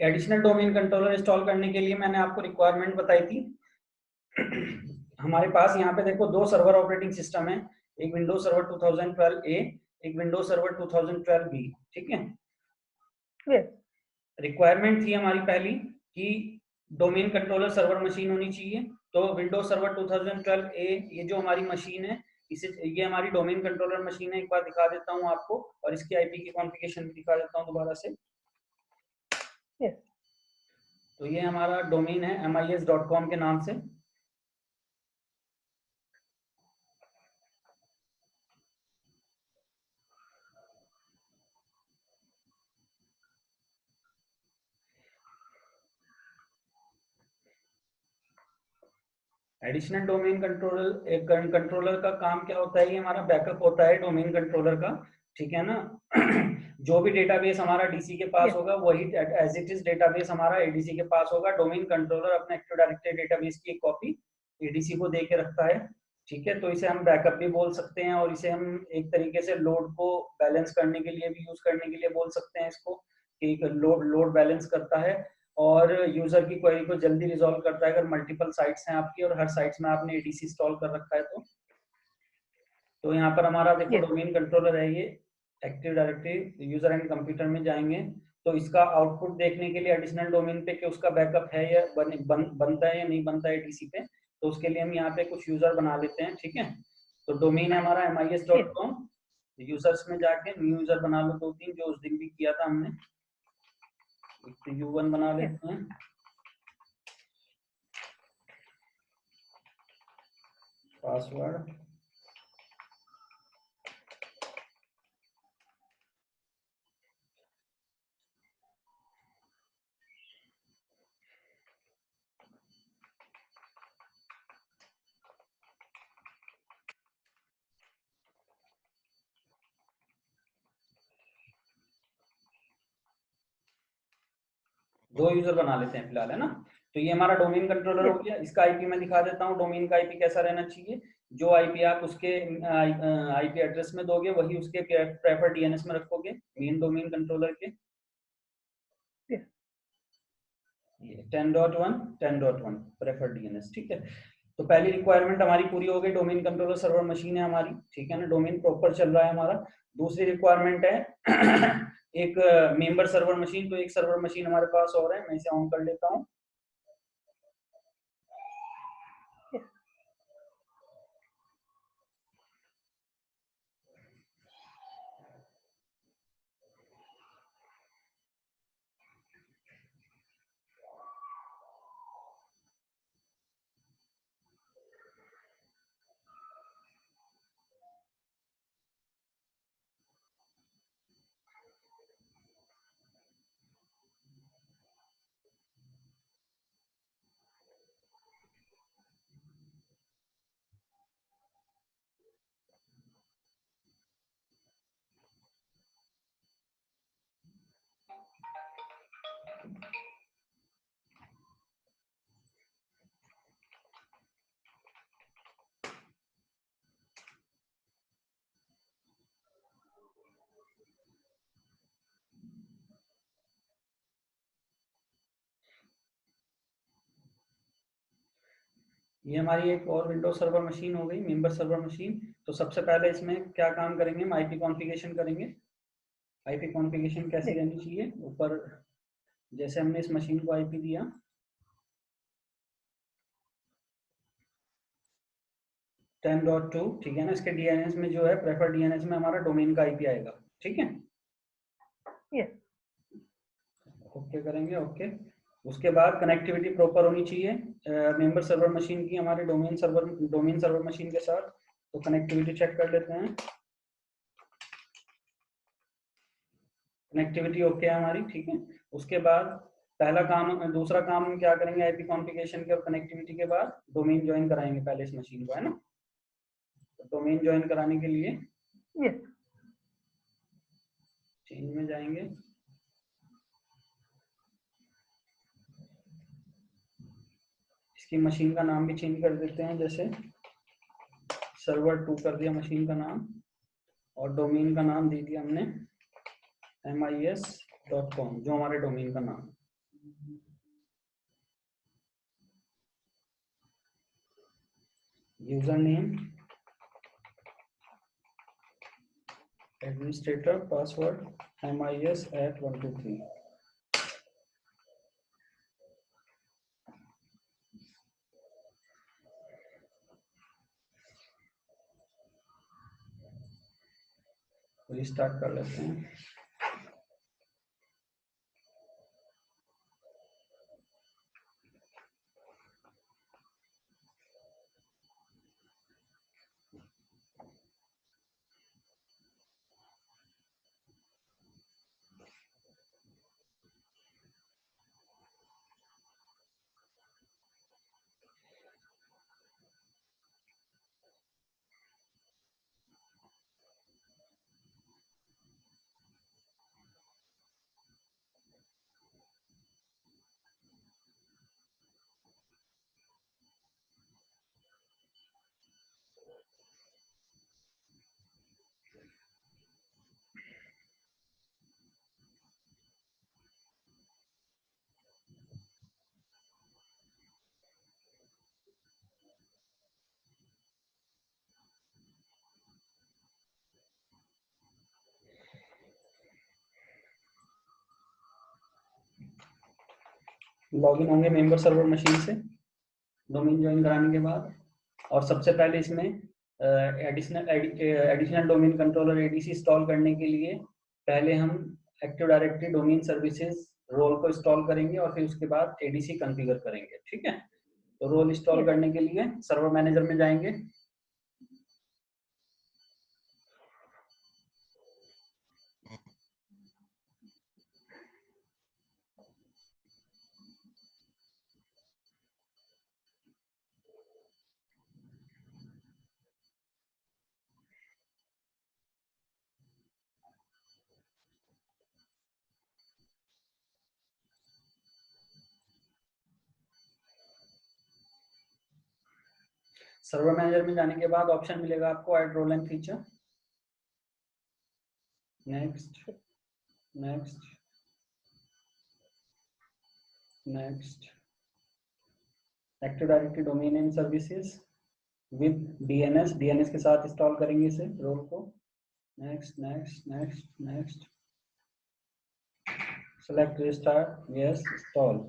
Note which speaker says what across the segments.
Speaker 1: Additional domain controller install करने के लिए मैंने आपको रिक्वायरमेंट बताई थी। हमारे पास यहाँ पे देखो दो सर्वर ऑपरेटिंग सिस्टम है, एक विंडोज सर्वर 2012 ए, एक विंडोज सर्वर 2012 बी, ठीक है। रिक्वायरमेंट थी हमारी पहली कि डोमेन कंट्रोलर सर्वर मशीन होनी चाहिए। तो विंडोज सर्वर 2012 ए ये जो हमारी मशीन है, इसे ये हमारी डोमेन कंट्रोलर मशीन है। एक बार दिखा देता हूँ आपको, और इसकी आईपी की कॉन्फ़िगरेशन दिखा देता हूँ दोबारा से। तो ये हमारा डोमेन है mis.com के नाम से। एडिशनल डोमेन कंट्रोलर का काम क्या होता है, ये हमारा बैकअप होता है डोमेन कंट्रोलर का, ठीक है ना। जो भी डेटाबेस हमारा डीसी के पास होगा वही एज इट इज डेटाबेस हमारा एडीसी के पास होगा। डोमेन कंट्रोलर अपने एक्टिव डायरेक्टरी डेटाबेस की एक कॉपी एडीसी को दे के रखता है, ठीक है। तो इसे हम बैकअप भी बोल सकते हैं, और इसे हम एक तरीके से लोड को बैलेंस करने के लिए भी यूज करने के लिए बोल सकते हैं इसको, कि लोड बैलेंस करता है और यूजर की क्वेरी को जल्दी रिजॉल्व करता है अगर मल्टीपल साइट्स हैं आपकी और हर साइट्स में आपने एडीसी इंस्टॉल कर रखा है। तो यहाँ पर हमारा देखो डोमेन कंट्रोलर है ये, active directory user and computer में जाएंगे तो इसका आउटपुट देखने के लिए एडिशनल डोमेन पे कि उसका बैकअप है या बनता है या नहीं बनता है एडीसी पे, तो उसके लिए हम यहाँ पे कुछ यूजर बना लेते हैं, ठीक है। तो डोमेन है हमारा mis.com, यूजर्स में जाके न्यू यूजर बना लो 2-3, जो उस दिन भी किया था हमने। u1 बना लेते हैं, पासवर्ड, दो यूजर बना लेते हैं फिलहाल, है ना। तो ये हमारा डोमेन कंट्रोलर हो गया। इसका आईपी मैं दिखा देता हूँ, डोमेन का आईपी कैसा रहना चाहिए। जो आईपी आप उसके आईपी एड्रेस में दोगे वही उसके प्रेफर्ड डीएनएस में रखोगे, मेन डोमेन कंट्रोलर के। 10.1 10.1 प्रेफर्ड डीएनएस, ठीक है। तो पहली रिक्वायरमेंट हमारी पूरी हो गई, डोमेन कंट्रोलर सर्वर मशीन है हमारी, ठीक है ना, डोमेन प्रॉपर चल रहा है हमारा। दूसरी रिक्वायरमेंट है एक मेंबर सर्वर मशीन। तो एक सर्वर मशीन हमारे पास और है, मैं इसे ऑन कर लेता हूँ। ये हमारी एक और विंडोज सर्वर मशीन हो गई, मेंबर सर्वर मशीन। तो सबसे पहले इसमें क्या काम करेंगे, हम आईपी कॉन्फ़िगरेशन करेंगे। आईपी कॉन्फ़िगरेशन कैसी रहनी चाहिए, ऊपर जैसे हमने इस मशीन को आईपी दिया 10.2, ठीक है ना। इसके डीएनएस में जो है प्रेफर्ड डीएनएस में हमारा डोमेन का आईपी आएगा, ठीक है। ओके करेंगे, ओके। उसके बाद कनेक्टिविटी प्रॉपर होनी चाहिए मेंबर सर्वर मशीन की हमारे डोमेन सर्वर मशीन के साथ। तो कनेक्टिविटी चेक कर लेते हैं, कनेक्टिविटी ओके है हमारी, ठीक है। उसके बाद दूसरा काम हम क्या करेंगे, आईपी कॉन्फ़िगरेशन के और कनेक्टिविटी के बाद डोमेन ज्वाइन कराएंगे पहले इस मशीन को, है ना। तो डोमेन ज्वाइन कराने के लिए चेंज में जाएंगे, इसकी मशीन का नाम भी चेंज कर देते हैं, जैसे सर्वर 2 कर दिया मशीन का नाम, और डोमेन का नाम दे दिया हमने mis.com, जो हमारे डोमेन का नाम, user name, administrator, password MIS@123। Restart कर लेते हैं। लॉगिन होंगे मेंबर सर्वर मशीन से डोमेन ज्वाइन कराने के बाद, और सबसे पहले इसमें additional domain controller ADC install करने के लिए पहले हम active directory domain services role को इंस्टॉल करेंगे और फिर उसके बाद एडीसी कॉन्फ़िगर करेंगे। ठीक है, तो रोल इंस्टॉल करने के लिए सर्वर मैनेजर में जाएंगे। सर्वर मैनेजर में जाने के बाद ऑप्शन मिलेगा आपको add role and feature. Next, next, next. Active directory domain and services with DNS के साथ इंस्टॉल करेंगे इसे रोल को। Next, next, next, next. Select restart, yes, install.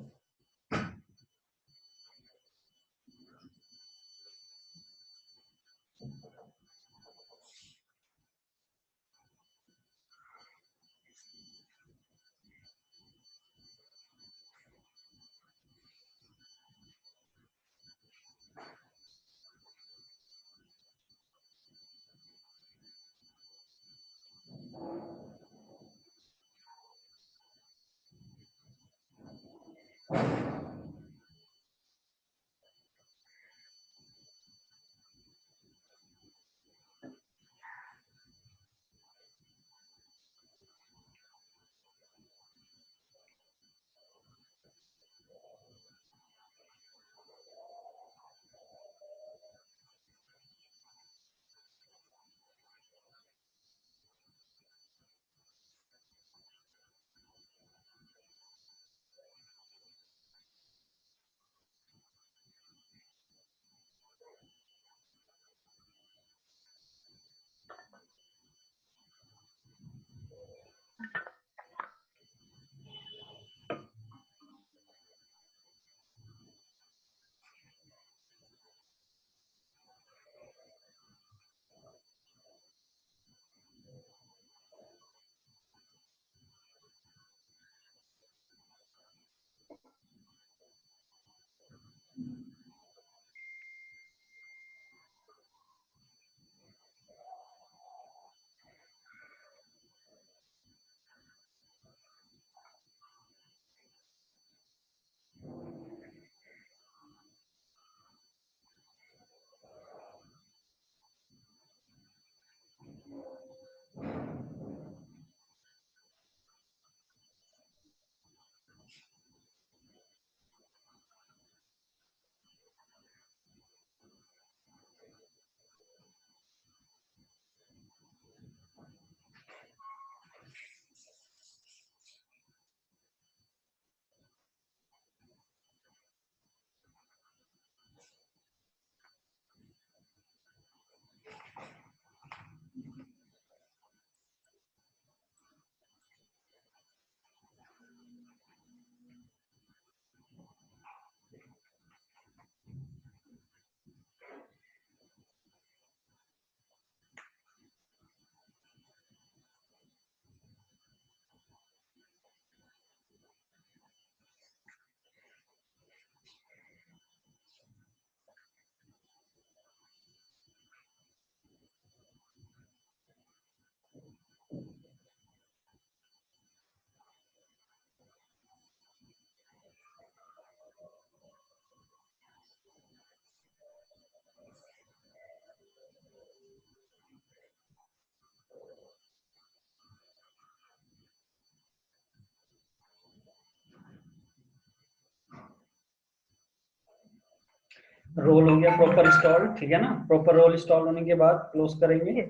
Speaker 1: Role हो गया प्रॉपर इंस्टॉल, ठीक है ना। प्रॉपर रोल इंस्टॉल होने के बाद क्लोज करेंगे,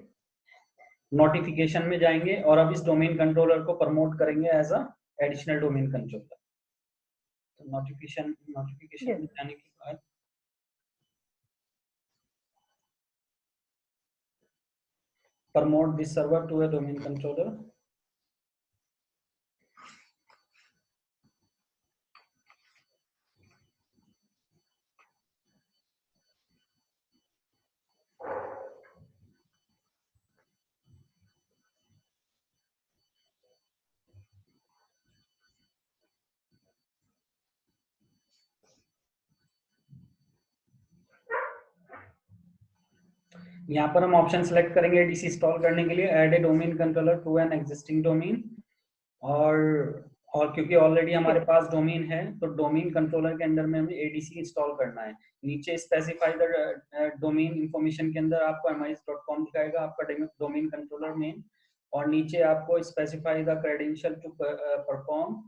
Speaker 1: नोटिफिकेशन में जाएंगे और अब इस डोमेन कंट्रोलर को प्रमोट करेंगे as a additional domain controller. तो नोटिफिकेशन में जाने के बाद promote this server to a domain controller. यहाँ पर हम ऑप्शन सेलेक्ट करेंगे डीसी इंस्टॉल करने के लिए, add a domain controller to an existing domain. और क्योंकि ऑलरेडी हमारे पास डोमेन है तो डोमेन कंट्रोलर के अंदर में हमें एडीसी इंस्टॉल करना है। नीचे स्पेसिफाई द डोमेन इंफॉर्मेशन के अंदर आपको mis.com दिखाएगा आपका डोमेन कंट्रोलर नेम, और नीचे आपको specify the credential to perform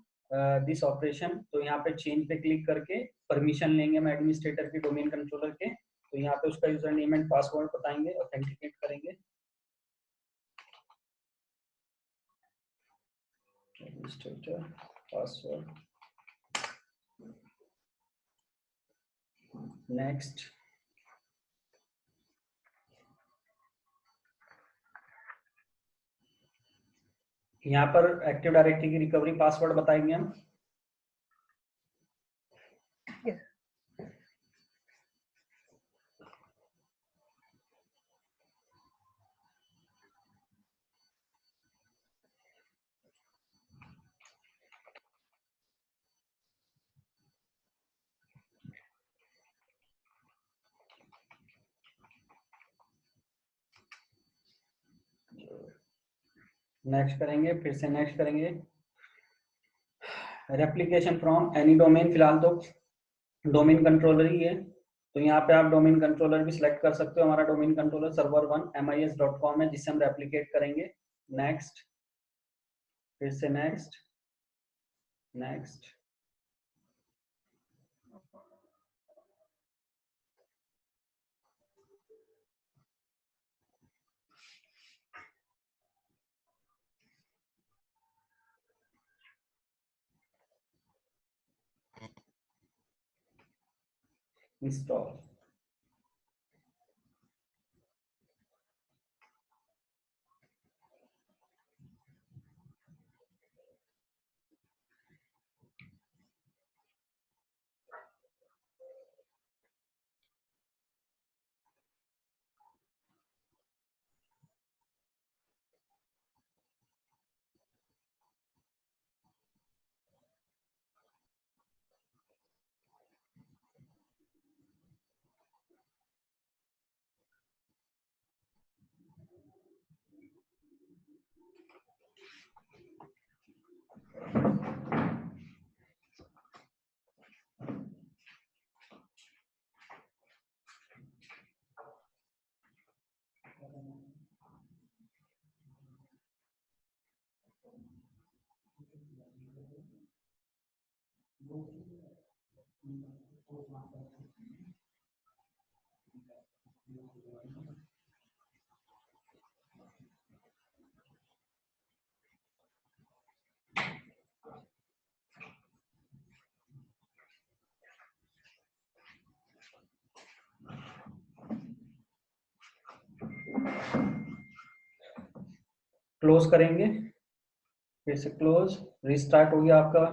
Speaker 1: this operation. तो यहाँ पे चेंज पे क्लिक करके परमिशन लेंगे हम एडमिनिस्ट्रेटर के डोमेन कंट्रोलर के। तो यहाँ पे उसका यूजर नेम एंड पासवर्ड बताएंगे, ऑथेंटिकेट करेंगे। Administrator password, next. यहाँ पर एक्टिव डायरेक्टरी की रिकवरी पासवर्ड बताएंगे हम। नेक्स्ट करेंगे, फिर से नेक्स्ट करेंगे। रेप्लिकेशन फ्रॉम एनी डोमेन, फिलहाल तो डोमेन कंट्रोलर ही है तो यहाँ पे आप डोमेन कंट्रोलर भी सिलेक्ट कर सकते हो। हमारा डोमेन कंट्रोलर server1 mis.com है जिसे हम रेप्लिकेट करेंगे। नेक्स्ट, फिर से नेक्स्ट, नेक्स्ट। इंस्टॉल, क्लोज करेंगे, फिर से क्लोज। रिस्टार्ट हो गया आपका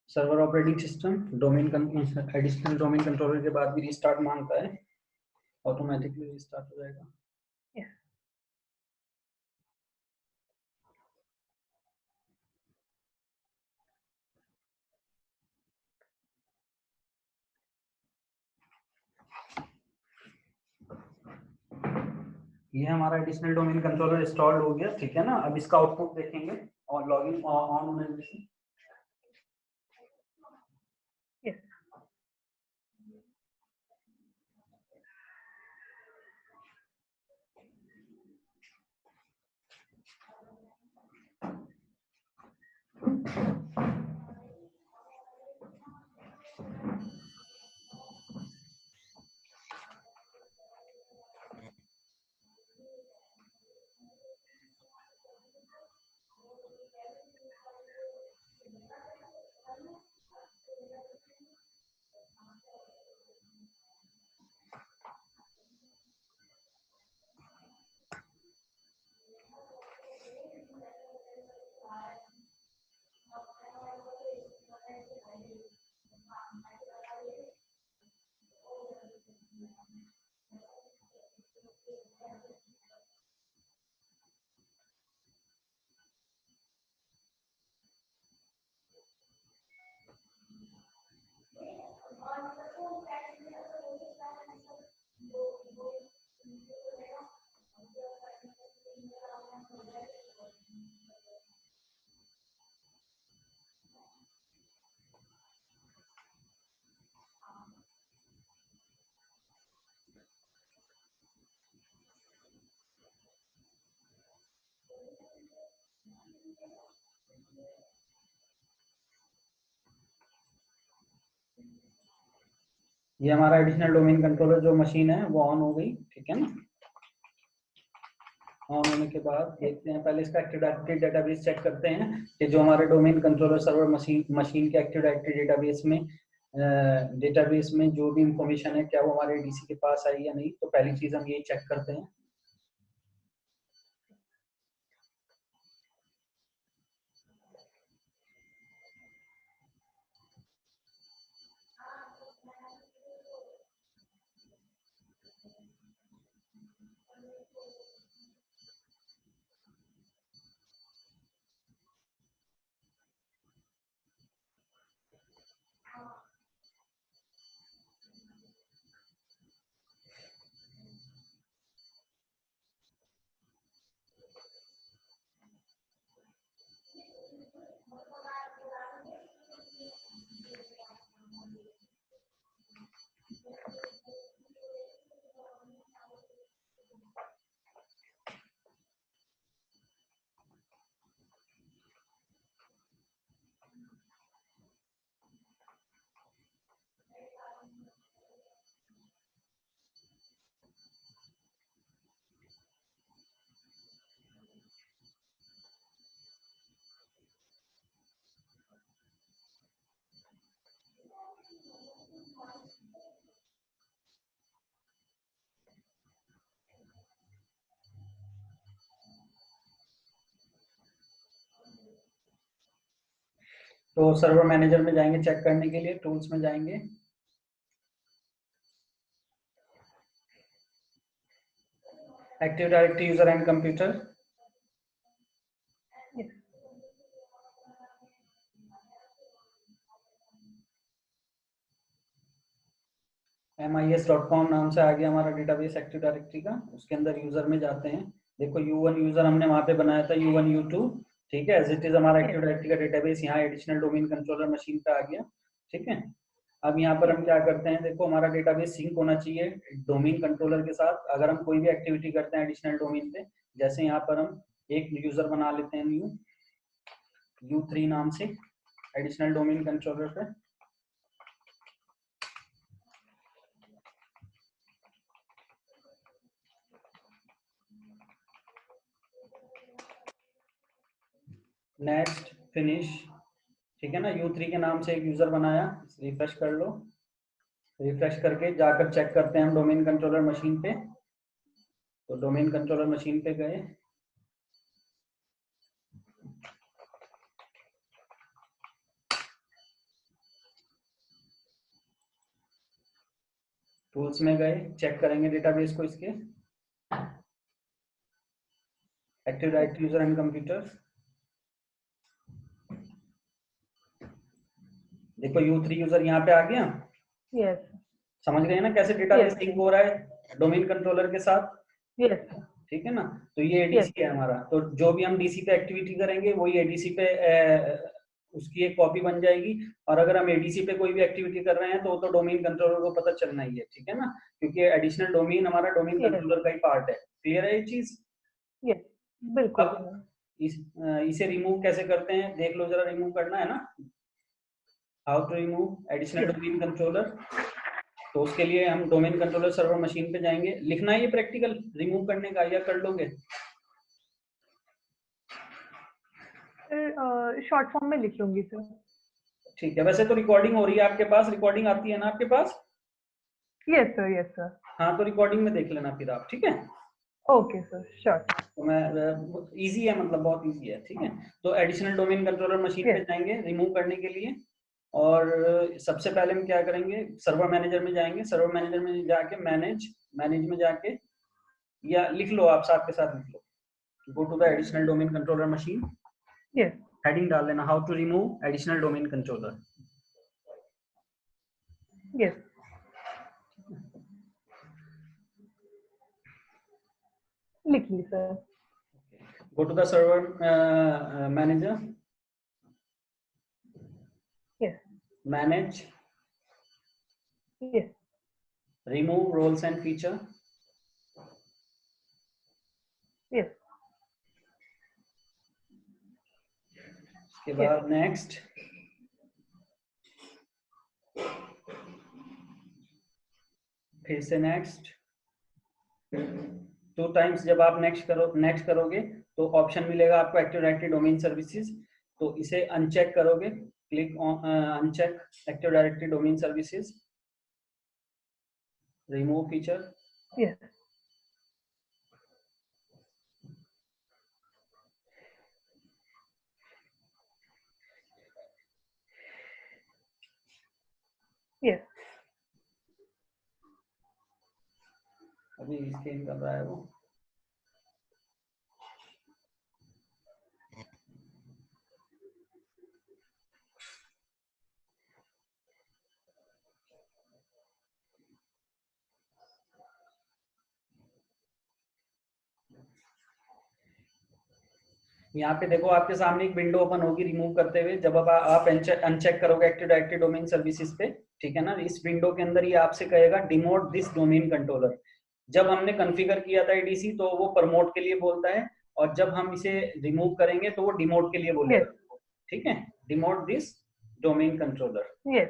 Speaker 1: server operating system. Domain additional domain controller के बाद भी रिस्टार्ट मांगता है, ऑटोमेटिकली रिस्टार्ट हो जाएगा। ये हमारा एडिशनल डोमेन कंट्रोलर इंस्टॉल्ड हो गया, ठीक है ना। अब इसका आउटपुट देखेंगे और लॉगिन ऑन होने से। ये हमारा एडिशनल डोमेन कंट्रोलर जो मशीन है वो ऑन हो गई, ठीक है ना। ऑन होने के बाद देखते हैं, पहले इसका एक्टिव डायरेक्टरी डेटाबेस चेक करते हैं कि जो हमारे डोमेन कंट्रोलर सर्वर मशीन के एक्टिव डायरेक्टरी डेटाबेस में जो भी इंफॉर्मेशन है क्या वो हमारे डीसी के पास आई या नहीं। तो पहली चीज हम ये चेक करते हैं। तो सर्वर मैनेजर में जाएंगे चेक करने के लिए, टूल्स में जाएंगे, active directory user and computer, mis.com नाम से आ गया हमारा डेटाबेस एक्टिव डायरेक्टरी का। उसके अंदर यूजर में जाते हैं, देखो U1 यूजर हमने वहां पे बनाया था, U1 U2, ठीक है, एज इट इज हमारा एक्टिव डायरेक्टरी का डेटाबेस यहाँ एडिशनल डोमेन कंट्रोलर मशीन पे आ गया, ठीक है। अब यहाँ पर हम क्या करते हैं, देखो हमारा डेटाबेस सिंक होना चाहिए डोमेन कंट्रोलर के साथ। अगर हम कोई भी एक्टिविटी करते हैं एडिशनल डोमेन पे, जैसे यहाँ पर हम एक यूजर बना लेते हैं न्यू U3 नाम से एडिशनल डोमेन कंट्रोलर पे। नेक्स्ट फिनिश, ठीक है ना। U3 के नाम से एक यूजर बनाया, रिफ्रेश कर लो। रिफ्रेश करके जाकर चेक करते हैं हम डोमेन कंट्रोलर मशीन पे। तो डोमेन कंट्रोलर मशीन पे गए, टूल्स में गए, चेक करेंगे डेटाबेस को इसके, active directory user and computer. देखो U3 यूजर यहाँ पे आ गया।
Speaker 2: यस,
Speaker 1: समझ गए ना कैसे डेटाबेस लिंक हो रहा है डोमेन कंट्रोलर के साथ।
Speaker 2: यस,
Speaker 1: ठीक है ना। तो ये एडीसी है हमारा, तो जो भी हम डीसी पे एक्टिविटी करेंगे वही एडीसी पे उसकी एक कॉपी बन जाएगी। और अगर हम एडीसी पे कोई भी एक्टिविटी कर रहे हैं तो डोमेन कंट्रोलर को पता चलना ही है, ठीक है ना, क्योंकि एडिशनल डोमेन हमारा डोमेन कंट्रोलर का ही पार्ट है। क्लियर है ये चीज?
Speaker 2: यस, बिल्कुल।
Speaker 1: अब इसे रिमूव कैसे करते हैं देख लो जरा, रिमूव करना है ना, how to remove additional domain controller. तो उसके लिए हम डोमेन कंट्रोलर सर्वर मशीन पे जाएंगे, लिखना है ये प्रैक्टिकल रिमूव करने का, या कर लोगे?
Speaker 2: शॉर्ट फॉर्म में लिख लूंगी सर।
Speaker 1: ठीक है, वैसे तो रिकॉर्डिंग हो रही है आपके पास, रिकॉर्डिंग आती है ना आपके पास?
Speaker 2: Yes sir, yes sir.
Speaker 1: हाँ तो रिकॉर्डिंग में देख लेना फिर आप, ठीक है।
Speaker 2: Okay sir, sure.
Speaker 1: तो मैं इजी है, मतलब बहुत इजी है, ठीक है। तो एडिशनल डोमेन कंट्रोलर मशीन पे जाएंगे रिमूव करने के लिए, और सबसे पहले हम क्या करेंगे, सर्वर मैनेजर में जाएंगे। सर्वर मैनेजर में जाके मैनेज में जाके, या लिख लो आप साथ के साथ लिख लो, go to the additional domain controller machine.
Speaker 2: Yes,
Speaker 1: heading डाल लेना, how to remove additional domain controller.
Speaker 2: Yes, लिख ली sir.
Speaker 1: Go to the server manager,
Speaker 2: yes,
Speaker 1: manage,
Speaker 2: yes,
Speaker 1: remove roles and feature,
Speaker 2: yes,
Speaker 1: उसके बाद नेक्स्ट, फिर से next. 2 times जब आप नेक्स्ट करोगे तो ऑप्शन मिलेगा आपको एक्टिव डायरेक्टरी डोमेन सर्विसेज, तो इसे अनचेक करोगे, click on uncheck active directory domain services, remove feature.
Speaker 2: Yes. Yes.
Speaker 1: अभी स्कैन कर रहा है वो। यहाँ पे देखो आपके सामने एक विंडो ओपन होगी रिमूव करते हुए, जब आप अनचेक करोगे एक्टिव डायरेक्टरी डोमेन सर्विसेज पे, ठीक है ना, इस विंडो के अंदर ये आपसे कहेगा डिमोट दिस डोमेन कंट्रोलर। जब हमने कॉन्फ़िगर किया था एडीसी तो वो प्रमोट के लिए बोलता है, और जब हम इसे रिमूव करेंगे तो वो डिमोट के लिए बोलेगा।
Speaker 2: Yes.
Speaker 1: ठीक है, demote this domain controller.
Speaker 2: Yes.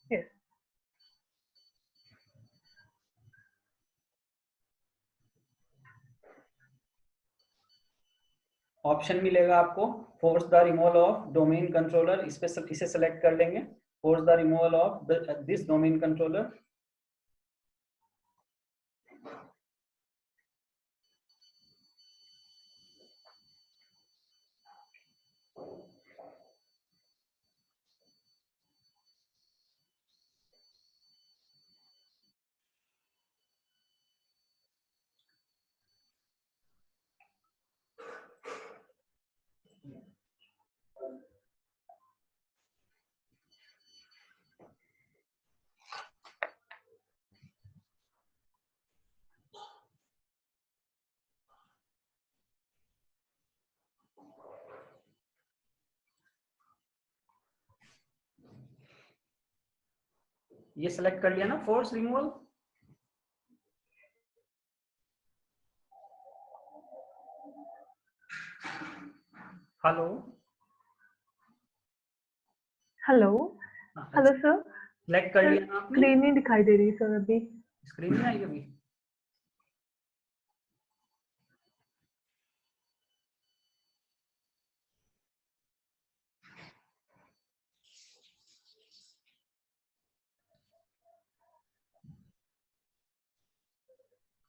Speaker 2: Yes.
Speaker 1: Option मिलेगा आपको force the removal of domain controller, इसे सेलेक्ट कर लेंगे, force the removal of this domain controller. ये सेलेक्ट कर लिया ना force removal. Hello
Speaker 2: hello. Hello sir.
Speaker 1: Select कर
Speaker 2: सर
Speaker 1: लिया ना आपने?
Speaker 2: स्क्रीन नहीं दिखाई दे रही सर अभी।
Speaker 1: स्क्रीन नहीं आई अभी?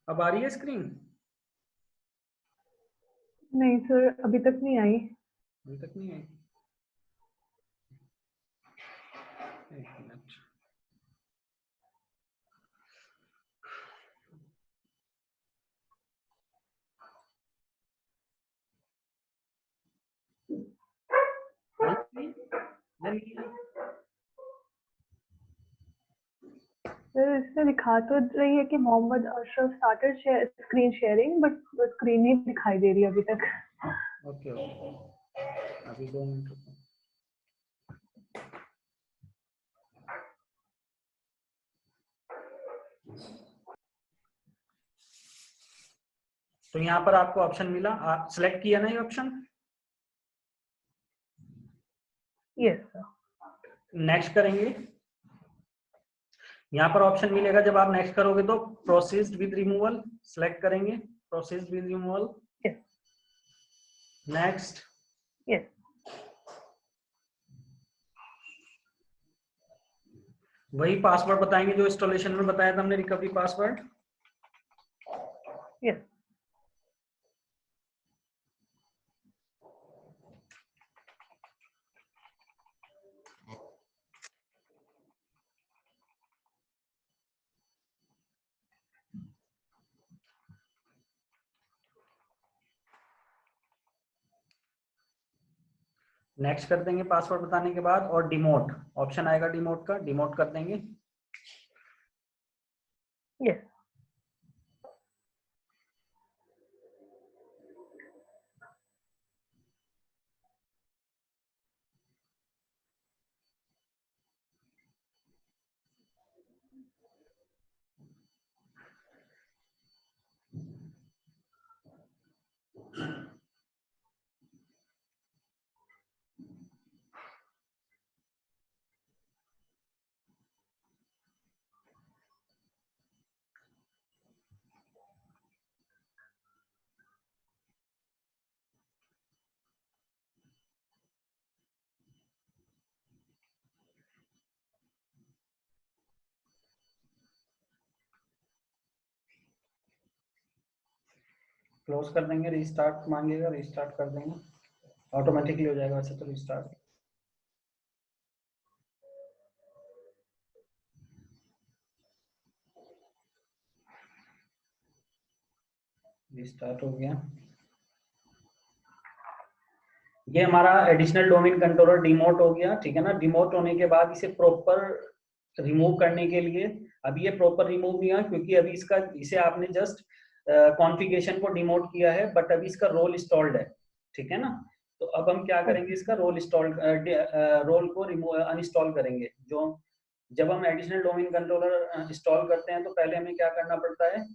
Speaker 1: अब आ रही है स्क्रीन?
Speaker 2: नहीं सर अभी तक नहीं आई।
Speaker 1: अभी तक नहीं आई, एक मिनट।
Speaker 2: सर इसमें दिखा तो रही है कि Mohammed Ashraf started screen sharing, but screen नहीं दिखाई दे रही अभी तक।
Speaker 1: ओके ओके, अभी 2 मिनट रुको। तो यहाँ पर आपको ऑप्शन मिला, आप सिलेक्ट किया ना ये ऑप्शन?
Speaker 2: Yes sir.
Speaker 1: नेक्स्ट करेंगे, यहाँ पर ऑप्शन मिलेगा, जब आप नेक्स्ट करोगे तो प्रोसेस्ड विद रिमूवल सिलेक्ट करेंगे, processed with removal.
Speaker 2: Yes
Speaker 1: next.
Speaker 2: Yes
Speaker 1: वही पासवर्ड बताएंगे जो इंस्टॉलेशन में बताया था हमने, रिकवरी पासवर्ड।
Speaker 2: यस
Speaker 1: नेक्स्ट कर देंगे पासवर्ड बताने के बाद, और डिमोट ऑप्शन आएगा, डिमोट का, डिमोट कर देंगे।
Speaker 2: यस
Speaker 1: क्लोज कर देंगे, रीस्टार्ट मांगेगा, रीस्टार्ट कर देंगे, ऑटोमेटिकली हो जाएगा वैसे तो रीस्टार्ट। रीस्टार्ट हो गया। ये हमारा एडिशनल डोमेन कंट्रोलर डिमोट हो गया, ठीक है ना। डिमोट होने के बाद इसे प्रॉपर रिमूव करने के लिए, अभी ये प्रॉपर रिमूव नहीं हुआ क्योंकि अभी इसका, इसे आपने जस्ट कॉन्फ़िगरेशन को डिमोट किया है, बट अभी इसका रोल इंस्टॉल्ड है, ठीक है ना। तो अब हम क्या करेंगे, इसका रोल इंस्टॉल, रोल को रिमूव अनइंस्टॉल करेंगे। जो जब हम एडिशनल डोमेन कंट्रोलर इंस्टॉल करते हैं तो पहले हमें क्या करना पड़ता है,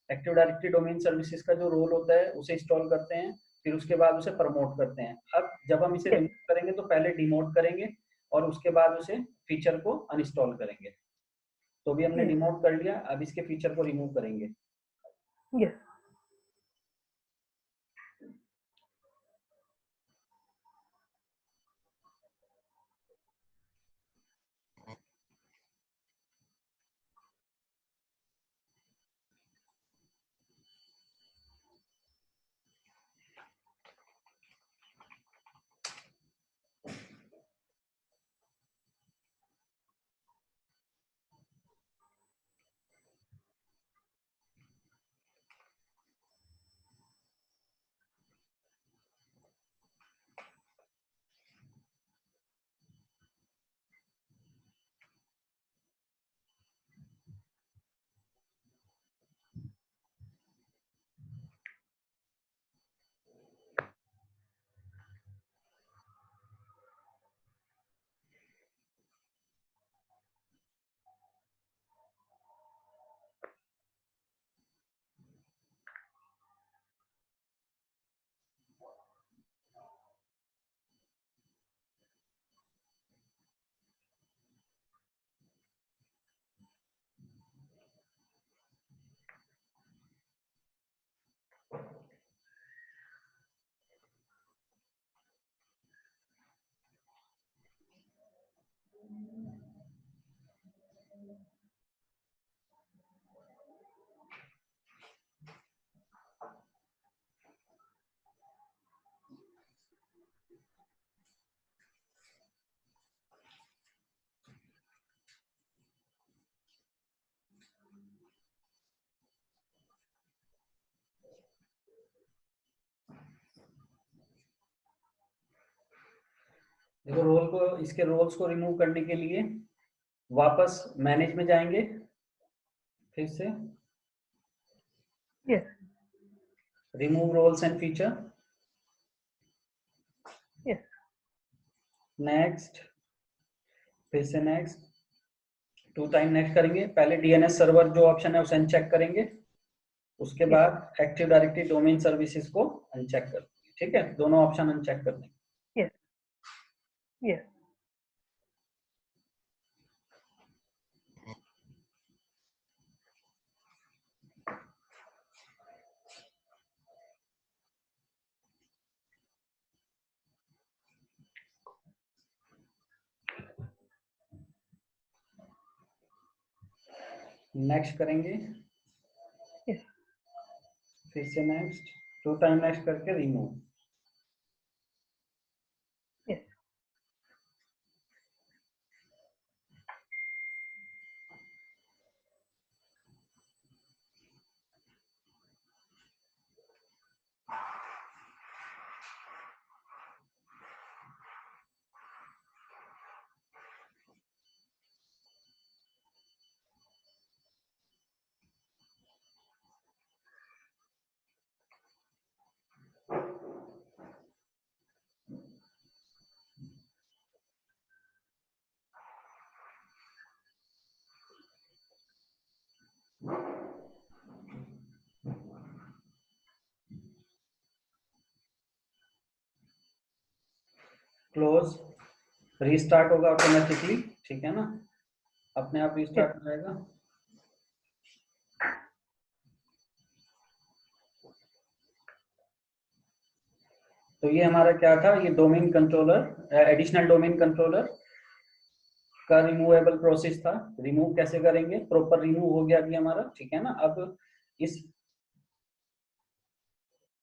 Speaker 1: एक्टिव डायरेक्टरी डोमेन सर्विसेज का जो रोल होता है उसे इंस्टॉल करते हैं, फिर उसके बाद उसे प्रमोट करते हैं। अब जब हम इसे रिमूव करेंगे तो पहले डिमोट करेंगे और उसके बाद उसे फीचर को अनइंस्टॉल करेंगे। तो भी हमने डिमोट कर लिया, अब इसके फीचर को रिमूव करेंगे।
Speaker 2: यस
Speaker 1: देखो रोल को, इसके रोल्स को रिमूव करने के लिए वापस मैनेज में जाएंगे, फिर से
Speaker 2: yes
Speaker 1: remove roles and feature,
Speaker 2: yes
Speaker 1: next, फिर से नेक्स्ट, 2 टाइम नेक्स्ट करेंगे। पहले डीएनएस सर्वर जो ऑप्शन है उसे अनचेक करेंगे, उसके बाद एक्टिव डायरेक्टरी डोमेन सर्विसेज को अनचेक कर देंगे, ठीक है। दोनों ऑप्शन अनचेक कर देंगे।
Speaker 2: यस यस
Speaker 1: नेक्स्ट करेंगे,
Speaker 2: यस
Speaker 1: फिर से नेक्स्ट, 2 टाइम नेक्स्ट करके रिमूव।
Speaker 2: यस
Speaker 1: क्लोज, रीस्टार्ट होगा ऑटोमेटिकली, ठीक है ना, अपने आप रीस्टार्ट हो जाएगा। तो ये हमारा क्या था, ये domain controller, additional domain controller का रिमूवेबल प्रोसेस था। रिमूव कैसे करेंगे, प्रॉपर रिमूव हो गया अभी हमारा, ठीक है ना। अब इस